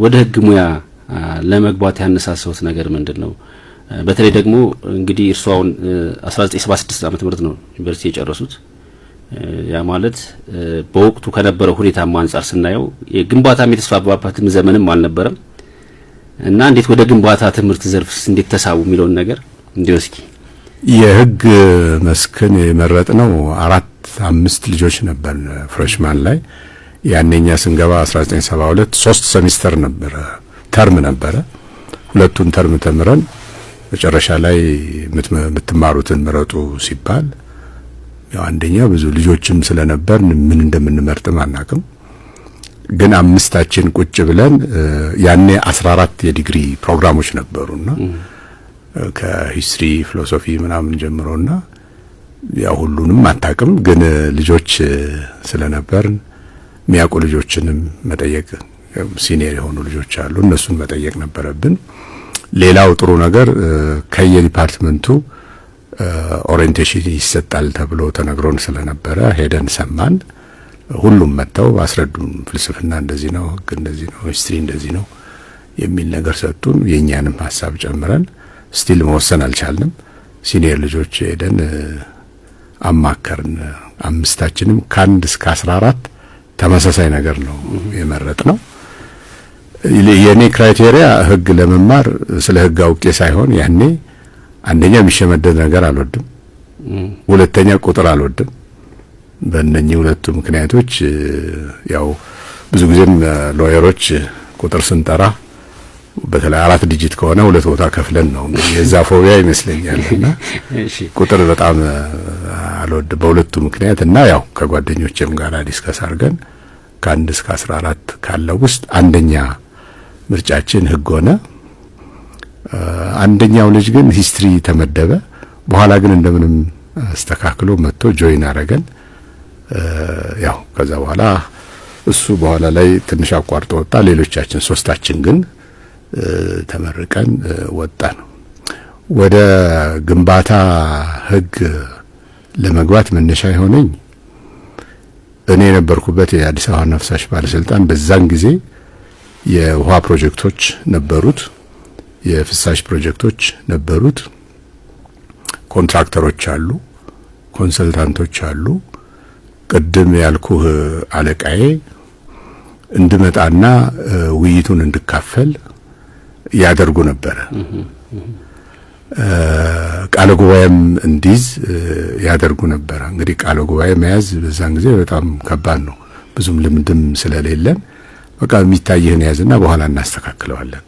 ወደ ህግ ሙያ ለመግባት ያነሳሳውት ነገር ምንድነው? በተለይ ደግሞ እንግዲህ እርሷውን 1976 ዓመተ ምህረት ነው ዩኒቨርሲቲ የጨረሱት። ያ ማለት በወቅቱ ከነበረው ሁኔታ አንፃር ስናየው የግንባታም የተስፋፋበት ዘመንም አልነበረም እና እንዴት ወደ ግንባታ ትምህርት ዘርፍስ እንዴት ተሳቡ የሚለውን ነገር እንዲው እስኪ። የህግ መስክን የመረጥነው 4-5 ልጆች ነበር ፍሬሽማን ላይ። ያንኛ ስንገባ 1972 3 ሴሚስተር ነበር ተርም ነበረ። ሁለቱን ተርም ተምረን መጨረሻ ላይ የምትማሩትን ምረጡ ሲባል ያው አንደኛ ብዙ ልጆችም ስለነበር ምን እንደምንመርጥም አናውቅም። ግን አምስታችን ቁጭ ብለን ያኔ 14 የዲግሪ ፕሮግራሞች ነበሩና ከሂስትሪ ፊሎሶፊ ምናምን ጀምሮና ያው ሁሉንም አታውቅም። ግን ልጆች ስለነበር የሚያውቁ ልጆችንም መጠየቅ ሲኒየር የሆኑ ልጆች አሉ፣ እነሱን መጠየቅ ነበረብን። ሌላው ጥሩ ነገር ከየዲፓርትመንቱ ኦሪየንቴሽን ይሰጣል ተብሎ ተነግሮን ስለነበረ ሄደን ሰማን። ሁሉም መጥተው አስረዱን። ፍልስፍና እንደዚህ ነው፣ ህግ እንደዚህ ነው፣ ሂስትሪ እንደዚህ ነው የሚል ነገር ሰጡን። የኛንም ሐሳብ ጨምረን ስቲል መወሰን አልቻልንም። ሲኒየር ልጆች ሄደን አማከርን። አምስታችንም ከ1 እስከ 14 ተመሳሳይ ነገር ነው የመረጥነው። የኔ ክራይቴሪያ ህግ ለመማር ስለ ህግ አውቄ ሳይሆን ያኔ አንደኛ የሚሸመደድ ነገር አልወድም፣ ሁለተኛ ቁጥር አልወድም። በእነኚህ ሁለቱ ምክንያቶች ያው ብዙ ጊዜም ሎየሮች ቁጥር ስንጠራ በተለይ 4 ዲጂት ከሆነ 2 ቦታ ከፍለን ነው እንግዲህ የዛ ፎቢያ ይመስለኛልና ቁጥር በጣም አልወድም በሁለቱ ምክንያት። እና ያው ከጓደኞቼም ጋር ዲስከስ አድርገን ከ1 እስከ 14 ካለው ውስጥ አንደኛ ምርጫችን ህግ ሆነ። አንደኛው ልጅ ግን ሂስትሪ ተመደበ። በኋላ ግን እንደምንም አስተካክሎ መጥቶ ጆይን አረገን። ያው ከዛ በኋላ እሱ በኋላ ላይ ትንሽ አቋርጦ ወጣ። ሌሎቻችን ሶስታችን ግን ተመርቀን ወጣን። ወደ ግንባታ ህግ ለመግባት መነሻ የሆነኝ እኔ የነበርኩበት የአዲስ አበባ ፍሳሽ ባለስልጣን በዛን ጊዜ የውሃ ፕሮጀክቶች ነበሩት፣ የፍሳሽ ፕሮጀክቶች ነበሩት። ኮንትራክተሮች አሉ፣ ኮንሰልታንቶች አሉ። ቅድም ያልኩህ አለቃዬ እንድመጣና ውይይቱን እንድካፈል ያደርጉ ነበር። ቃለ ጉባኤም እንዲዝ ያደርጉ ነበር። እንግዲህ ቃለ ጉባኤ መያዝ በዛን ጊዜ በጣም ከባድ ነው፣ ብዙም ልምድም ስለሌለን በቃ የሚታየህን ያዝና በኋላ እናስተካክለዋለን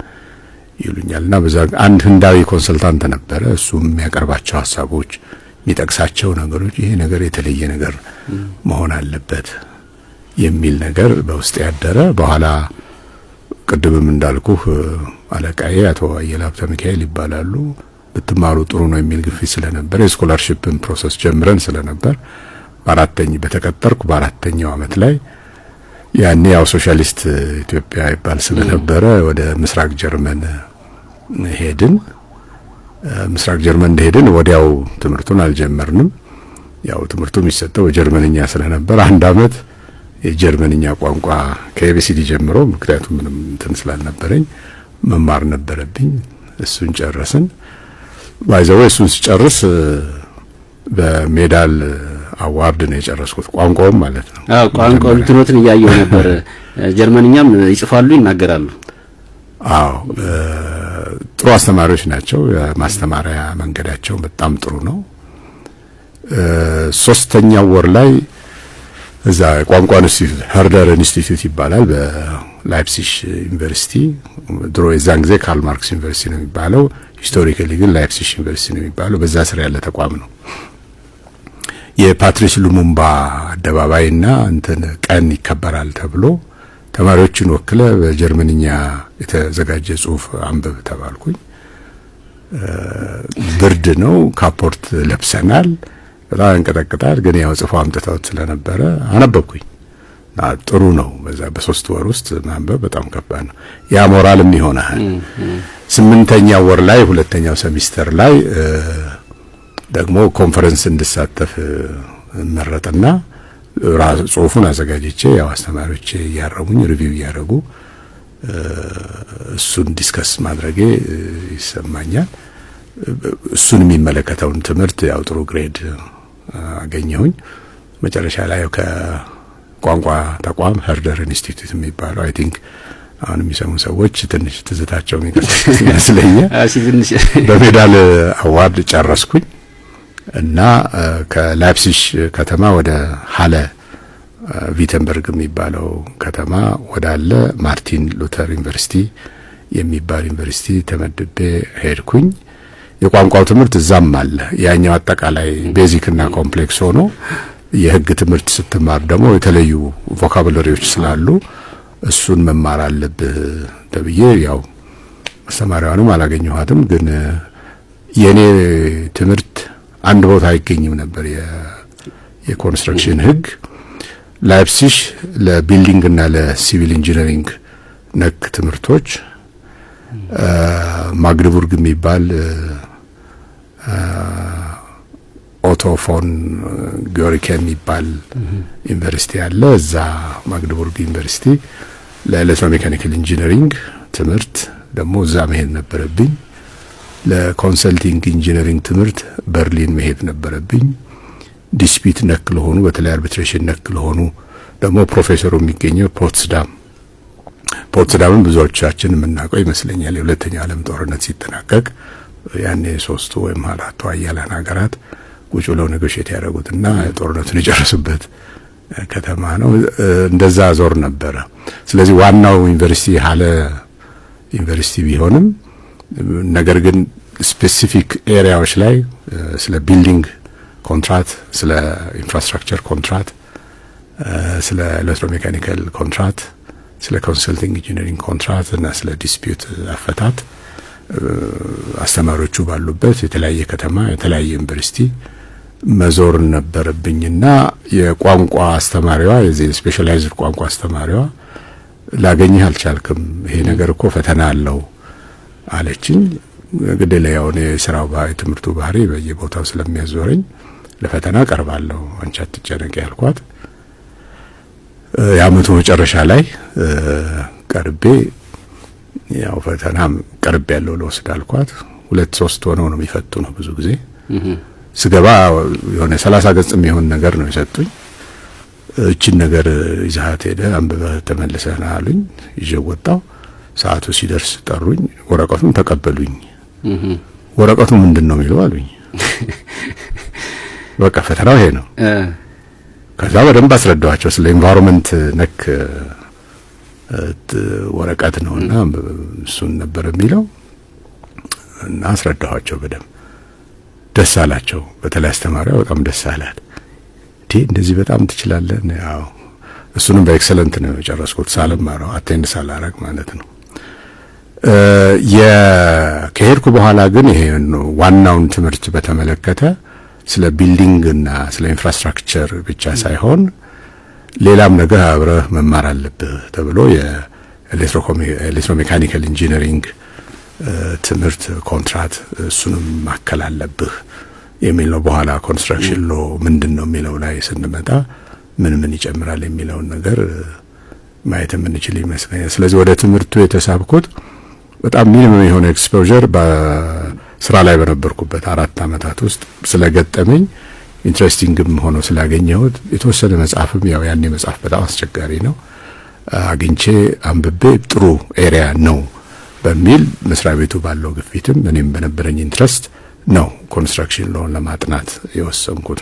ይሉኛልና በዛ አንድ ህንዳዊ ኮንሰልታንት ነበረ። እሱም የሚያቀርባቸው ሐሳቦች፣ የሚጠቅሳቸው ነገሮች ይሄ ነገር የተለየ ነገር መሆን አለበት የሚል ነገር በውስጥ ያደረ። በኋላ ቅድምም እንዳልኩህ አለቃዬ አቶ አየለ ሀብተ ሚካኤል ይባላሉ። ብትማሩ ጥሩ ነው የሚል ግፊት ስለነበር የስኮላርሺፕን ፕሮሰስ ጀምረን ስለነበር በተቀጠርኩ በአራተኛው ዓመት ላይ ያኔ ያው ሶሻሊስት ኢትዮጵያ ይባል ስለነበረ ወደ ምስራቅ ጀርመን ሄድን። ምስራቅ ጀርመን እንደሄድን ወዲያው ትምህርቱን አልጀመርንም። ያው ትምህርቱ የሚሰጠው በጀርመንኛ ስለነበር 1 አመት የጀርመንኛ ቋንቋ ከኤቢሲዲ ጀምሮ ምክንያቱም ምንም እንትን ስላልነበረኝ መማር ነበረብኝ። እሱን ጨረስን። ባይዘው እሱን ሲጨርስ በሜዳል አዋርድ ነው የጨረስኩት፣ ቋንቋውም ማለት ነው። ቋንቋው እንትኖትን ያያየው ነበር። ጀርመንኛም ይጽፋሉ ይናገራሉ። ጥሩ አስተማሪዎች ናቸው። የማስተማሪያ መንገዳቸው በጣም ጥሩ ነው። 3ኛው ወር ላይ እዛ ቋንቋ ኢንስቲትዩት ሀርደር ኢንስቲትዩት ይባላል በላይፕሲሽ ዩኒቨርሲቲ። ድሮ የዛን ጊዜ ካርል ማርክስ ዩኒቨርሲቲ ነው የሚባለው፣ ሂስቶሪካሊ ግን ላይፕሲሽ ዩኒቨርሲቲ ነው የሚባለው። በዛ ስር ያለ ተቋም ነው። የፓትሪስ ሉሙምባ አደባባይና እንትን ቀን ይከበራል ተብሎ ተማሪዎችን ወክለ በጀርመንኛ የተዘጋጀ ጽሁፍ አንብብ ተባልኩኝ። ብርድ ነው፣ ካፖርት ለብሰናል፣ በጣም እንቀጠቅጣል። ግን ያው ጽፎ አምጥተውት ስለነበረ አነበብኩኝ። ጥሩ ነው። በዛ በ3 ወር ውስጥ ማንበብ በጣም ከባድ ነው። ያ ሞራልም ይሆናል። 8ኛው ወር ላይ 2ኛው ሴሚስተር ላይ ደግሞ ኮንፈረንስ እንድሳተፍ መረጥና ጽሁፉን አዘጋጅቼ ያው አስተማሪዎች ያረሙኝ ሪቪው ያረጉ እሱን ዲስከስ ማድረጌ ይሰማኛል። እሱን የሚመለከተውን ትምህርት ያው ጥሩ ግሬድ አገኘሁኝ። መጨረሻ ላይ ከቋንቋ ተቋም ሄርደር ኢንስቲትዩት የሚባለው አይ ቲንክ አሁን የሚሰሙ ሰዎች ትንሽ ትዝታቸው የሚቀርጽ ይመስለኛል በሜዳል አዋርድ ጨረስኩኝ እና ከላይፕሲሽ ከተማ ወደ ሃለ ቪተንበርግ የሚባለው ከተማ ወዳለ ማርቲን ሉተር ዩኒቨርሲቲ የሚባል ዩኒቨርሲቲ ተመድቤ ሄድኩኝ። የቋንቋው ትምህርት እዛም አለ። ያኛው አጠቃላይ ቤዚክ እና ኮምፕሌክስ ሆኖ የህግ ትምህርት ስትማር ደግሞ የተለዩ ቮካቡላሪዎች ስላሉ እሱን መማር አለብህ ተብዬ ያው አስተማሪዋንም አላገኘኋትም። ግን የኔ ትምህርት አንድ ቦታ አይገኝም ነበር። የኮንስትራክሽን ህግ ላይፕሲሽ ለቢልዲንግ እና ለሲቪል ኢንጂነሪንግ ነክ ትምህርቶች፣ ማግደቡርግ የሚባል ኦቶ ፎን ጊዮሪክ የሚባል ዩኒቨርሲቲ አለ። እዛ ማግደቡርግ ዩኒቨርሲቲ ለኤሌክትሮሜካኒካል ኢንጂነሪንግ ትምህርት ደግሞ እዛ መሄድ ነበረብኝ። ለኮንሰልቲንግ ኢንጂነሪንግ ትምህርት በርሊን መሄድ ነበረብኝ። ዲስፒት ነክ ለሆኑ በተለይ አርቢትሬሽን ነክ ለሆኑ ደግሞ ፕሮፌሰሩ የሚገኘው ፖትስዳምን ብዙዎቻችን የምናውቀው ይመስለኛል። የሁለተኛው ዓለም ጦርነት ሲጠናቀቅ ያኔ 3 ወይም 4 ሀያላን ሀገራት ቁጭ ብለው ኔጎሽየት ያደረጉትና ጦርነቱን የጨረሱበት ከተማ ነው። እንደዛ ዞር ነበረ። ስለዚህ ዋናው ዩኒቨርሲቲ ሃለ ዩኒቨርሲቲ ቢሆንም ነገር ግን ስፔሲፊክ ኤሪያዎች ላይ ስለ ቢልዲንግ ኮንትራት፣ ስለ ኢንፍራስትራክቸር ኮንትራት፣ ስለ ኤሌክትሮሜካኒካል ኮንትራት፣ ስለ ኮንሰልቲንግ ኢንጂነሪንግ ኮንትራት እና ስለ ዲስፒዩት አፈታት አስተማሪዎቹ ባሉበት የተለያየ ከተማ የተለያየ ዩኒቨርሲቲ መዞር ነበረብኝና የቋንቋ አስተማሪዋ የዚህ ስፔሻላይዝድ ቋንቋ አስተማሪዋ ላገኘህ አልቻልክም፣ ይሄ ነገር እኮ ፈተና አለው አለችኝ። ግዴለ ያው እኔ ስራው ትምህርቱ ባህሪ በየቦታው ስለሚያዞረኝ ለፈተና ቀርባለሁ፣ አንቺ አትጨነቂ ያልኳት። የዓመቱ መጨረሻ ላይ ቀርቤ ያው ፈተናም ቀርብ ያለው ለወስድ አልኳት። 2-3 ሆነው ነው የሚፈቱ ነው ብዙ ጊዜ ስገባ የሆነ 30 ገጽ የሚሆን ነገር ነው የሰጡኝ። እቺን ነገር ይዛት ሄደ አንብበህ ተመልሰህ ና አሉኝ። ይዤው ወጣው። ሰዓቱ ሲደርስ ጠሩኝ። ወረቀቱን ተቀበሉኝ። ወረቀቱ ምንድነው የሚለው አሉኝ። በቃ ፈተናው ይሄ ነው። ከዛ በደንብ አስረዳኋቸው። ስለ ኢንቫይሮንመንት ነክ ወረቀት ነውና እሱን ነበር የሚለው እና አስረዳኋቸው በደንብ። ደስ አላቸው። በተለይ አስተማሪዋ በጣም ደስ አላት። እንደዚህ በጣም ትችላለህ። ያው እሱንም በኤክሰለንት ነው የጨረስኩት። ሳልማረው አቴንድ ሳላረግ ማለት ነው። ከሄድኩ በኋላ ግን ይሄ ዋናውን ትምህርት በተመለከተ ስለ ቢልዲንግ እና ስለ ኢንፍራስትራክቸር ብቻ ሳይሆን ሌላም ነገር አብረህ መማር አለብህ ተብሎ የኤሌክትሮሜካኒካል ኢንጂነሪንግ ትምህርት ኮንትራት እሱንም ማከል አለብህ የሚል ነው። በኋላ ኮንስትራክሽን ሎ ምንድነው የሚለው ላይ ስንመጣ ምን ይጨምራል የሚለውን ነገር ማየት የምንችል ይመስለኛል። ስለዚህ ወደ ትምህርቱ የተሳብኩት በጣም ሚኒመም የሆነ ኤክስፖዠር በስራ ላይ በነበርኩበት 4 አመታት ውስጥ ስለገጠመኝ ኢንትረስቲንግም ሆኖ ስላገኘሁት የተወሰነ መጽሐፍም ያው ያኔ መጽሐፍ በጣም አስቸጋሪ ነው አግኝቼ አንብቤ ጥሩ ኤሪያ ነው በሚል መስሪያ ቤቱ ባለው ግፊትም እኔም በነበረኝ ኢንትረስት ነው ኮንስትራክሽን ሎን ለማጥናት የወሰንኩት።